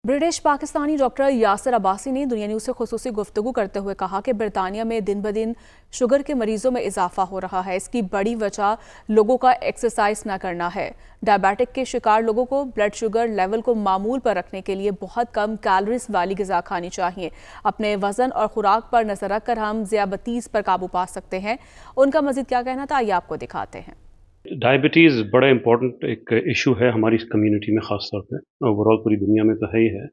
British Pakistani doctor Yasir Abbasi ने दुनिया news से खुसूसी गुफ्तगू करते हुए कहा कि बरतानिया में दिन ब दिन शुगर के मरीजों में इजाफा हो रहा है। इसकी बड़ी वजह लोगों का एक्सरसाइज न करना है। डायबिटिक के शिकार लोगों को ब्लड शुगर लेवल को मामूल पर रखने के लिए बहुत कम कैलोरीज वाली ग़िज़ा खानी चाहिए। अपने वजन और खुराक पर नजर रखकर हम ज़ियाबतीस पर काबू पा सकते हैं। उनका मजीद क्या कहना था, आइए आपको दिखाते हैं। डायबिटीज़ बड़ा इम्पोर्टेंट एक इशू है हमारी कम्युनिटी में, ख़ास तौर पे ओवरऑल पूरी दुनिया में तो है ही है।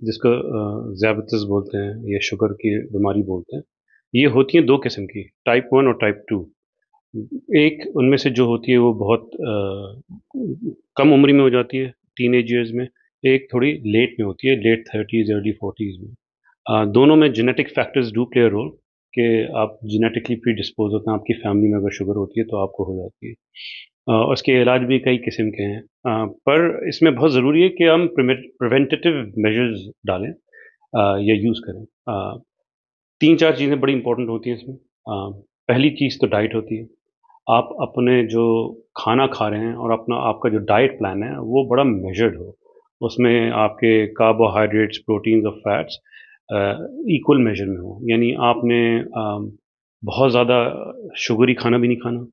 जिसको ज़ियाबतीस बोलते हैं या शुगर की बीमारी बोलते हैं। ये होती हैं दो किस्म की, टाइप 1 और टाइप 2। एक उनमें से जो होती है वो बहुत कम उम्र में हो जाती है, टीनेज ईयर्स में। एक थोड़ी लेट में होती है, लेट 30s अर्ली 40s में। दोनों में genetic factors do play a role कि आप जेनेटिकली प्री डिस्पोज होते हैं। आपकी फैमिली में अगर शुगर होती है तो आपको हो जाती है। उसके इलाज भी कई किस्म के हैं, पर इसमें बहुत ज़रूरी है कि हम प्रिवेंटिव मेजर्स डालें या यूज़ करें। 3-4 चीज़ें बड़ी इंपॉर्टेंट होती हैं इसमें। पहली चीज़ तो डाइट होती है। आप अपने जो खाना खा रहे हैं और आपका जो डाइट प्लान है वो बड़ा मेजर्ड हो। उसमें आपके कार्बोहाइड्रेट्स, प्रोटीन्स और फैट्स इक्वल मेजर में हो। यानी आपने बहुत ज़्यादा शुगरी खाना भी नहीं खाना,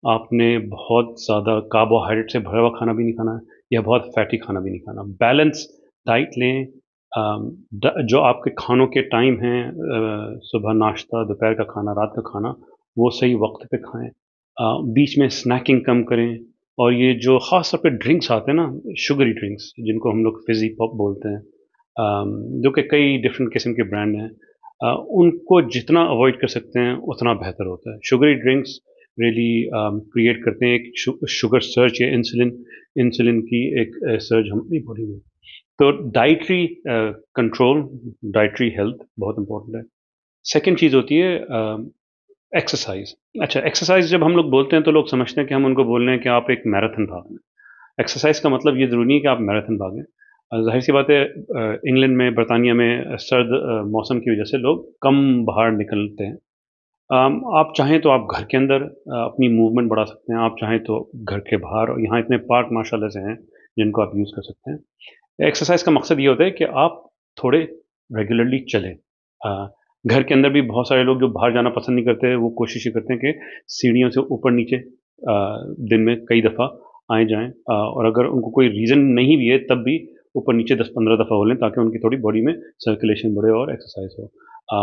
आपने बहुत ज़्यादा कार्बोहाइड्रेट से भरा हुआ खाना भी नहीं खाना या बहुत फैटी खाना भी नहीं खाना। बैलेंस डाइट लें। जो आपके खानों के टाइम हैं, सुबह नाश्ता, दोपहर का खाना, रात का खाना, वो सही वक्त पे खाएं। बीच में स्नैकिंग कम करें। और ये जो ख़ास तौर पे ड्रिंक्स आते हैं ना, शुगरी ड्रिंक्स जिनको हम लोग फिज़ी पॉप बोलते हैं, जो कि कई डिफरेंट किस्म के ब्रांड हैं, उनको जितना अवॉइड कर सकते हैं उतना बेहतर होता है। शुगरी ड्रिंक्स रियली क्रिएट करते हैं एक शुगर सर्ज या इंसुलिन की एक सर्ज हमारी बॉडी में। तो डाइटरी कंट्रोल, डाइटरी हेल्थ बहुत इंपॉर्टेंट है। सेकंड चीज़ होती है एक्सरसाइज। अच्छा, एक्सरसाइज जब हम लोग बोलते हैं तो लोग समझते हैं कि हम उनको बोल रहे हैं कि आप एक मैराथन भाग लें। एक्सरसाइज का मतलब ये ज़रूरी नहीं है कि आप मैराथन भागें। ज़ाहिर सी बात है, इंग्लैंड में, बरतानिया में सर्द मौसम की वजह से लोग कम बाहर निकलते हैं। आप चाहें तो आप घर के अंदर अपनी मूवमेंट बढ़ा सकते हैं। आप चाहें तो घर के बाहर, और यहाँ इतने पार्क माशाल्लाह से हैं जिनको आप यूज़ कर सकते हैं। एक्सरसाइज का मकसद ये होता है कि आप थोड़े रेगुलरली चलें। घर के अंदर भी बहुत सारे लोग जो बाहर जाना पसंद नहीं करते, वो कोशिश ये करते हैं कि सीढ़ियों से ऊपर नीचे दिन में कई दफ़ा आए जाएं, और अगर उनको कोई रीज़न नहीं भी है तब भी ऊपर नीचे 10-15 दफ़ा हो लें, ताकि उनकी थोड़ी बॉडी में सर्कुलेशन बढ़े और एक्सरसाइज हो।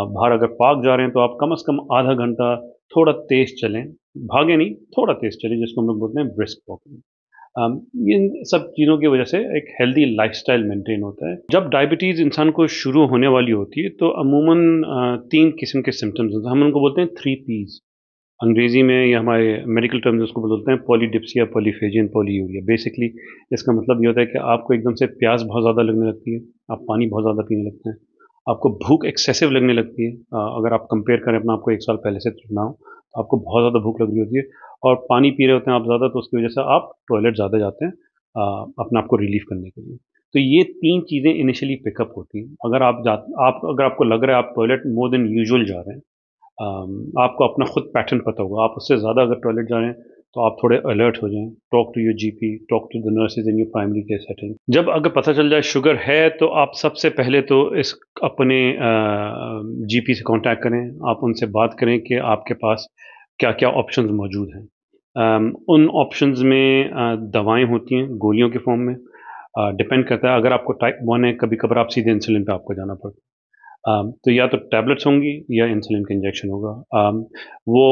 बाहर अगर पार्क जा रहे हैं तो आप कम से कम आधा घंटा थोड़ा तेज़ चलें, भागें नहीं, थोड़ा तेज़ चलें, जिसको हम लोग बोलते हैं ब्रिस्क वॉकिंग। इन सब चीज़ों की वजह से एक हेल्दी लाइफस्टाइल मेंटेन होता है। जब डायबिटीज़ इंसान को शुरू होने वाली होती है तो अमूमन 3 किस्म के सिम्पटम्स होते हैं। हम उनको बोलते हैं 3 पीज़। अंग्रेज़ी में या हमारे मेडिकल टर्म में उसको बोलते हैं पॉलीडिप्सिया, पॉलीफेजिया, पॉलीयूरिया। बेसिकली इसका मतलब ये होता है कि आपको एकदम से प्यास बहुत ज़्यादा लगने लगती है, आप पानी बहुत ज़्यादा पीने लगते हैं, आपको भूख एक्सेसिव लगने लगती है। अगर आप कंपेयर करें अपना आपको 1 साल पहले से ना हो, तो आपको बहुत ज़्यादा भूख लग रही होती है, और पानी पी रहे होते हैं आप ज़्यादा, तो उसकी वजह से आप टॉयलेट ज़्यादा जाते हैं अपने आप को रिलीफ़ करने के लिए। तो ये 3 चीज़ें इनिशियली पिकअप होती हैं। अगर आपको लग रहा है आप टॉयलेट मोर देन यूजुअल जा रहे हैं, आपको अपना खुद पैटर्न पता होगा, आप उससे ज़्यादा अगर टॉयलेट जा रहे हैं तो आप थोड़े अलर्ट हो जाएं। Talk to your GP, talk to the nurses in your primary care setting. जब अगर पता चल जाए शुगर है तो आप सबसे पहले तो इस अपने जीपी से कांटेक्ट करें। आप उनसे बात करें कि आपके पास क्या क्या ऑप्शंस मौजूद हैं। उन ऑप्शंस में दवाएं होती हैं गोलियों के फॉर्म में। डिपेंड करता है, अगर आपको टाइप 1 है, कभी कभार आप सीधे इंसुलिन पे आपको जाना पड़ता है। तो या तो टैबलेट्स होंगी या इंसुलिन का इंजेक्शन होगा। वो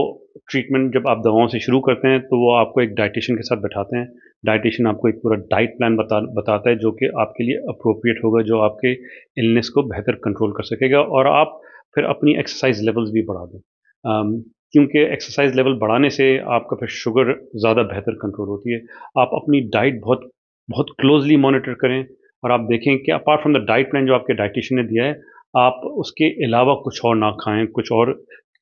ट्रीटमेंट जब आप दवाओं से शुरू करते हैं तो वो आपको एक डाइटिशियन के साथ बैठाते हैं। डाइटिशियन आपको एक पूरा डाइट प्लान बताता है जो कि आपके लिए अप्रोप्रिएट होगा, जो आपके इलनेस को बेहतर कंट्रोल कर सकेगा, और आप फिर अपनी एक्सरसाइज लेवल्स भी बढ़ा दें। क्योंकि एक्सरसाइज लेवल बढ़ाने से आपका फिर शुगर ज़्यादा बेहतर कंट्रोल होती है। आप अपनी डाइट बहुत बहुत क्लोजली मॉनिटर करें, और आप देखें कि apart from the diet plan जो आपके डाइटिशियन ने दिया है, आप उसके अलावा कुछ और ना खाएं, कुछ और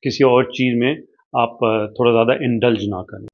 किसी और चीज़ में आप थोड़ा ज़्यादा इंडल्ज ना करें।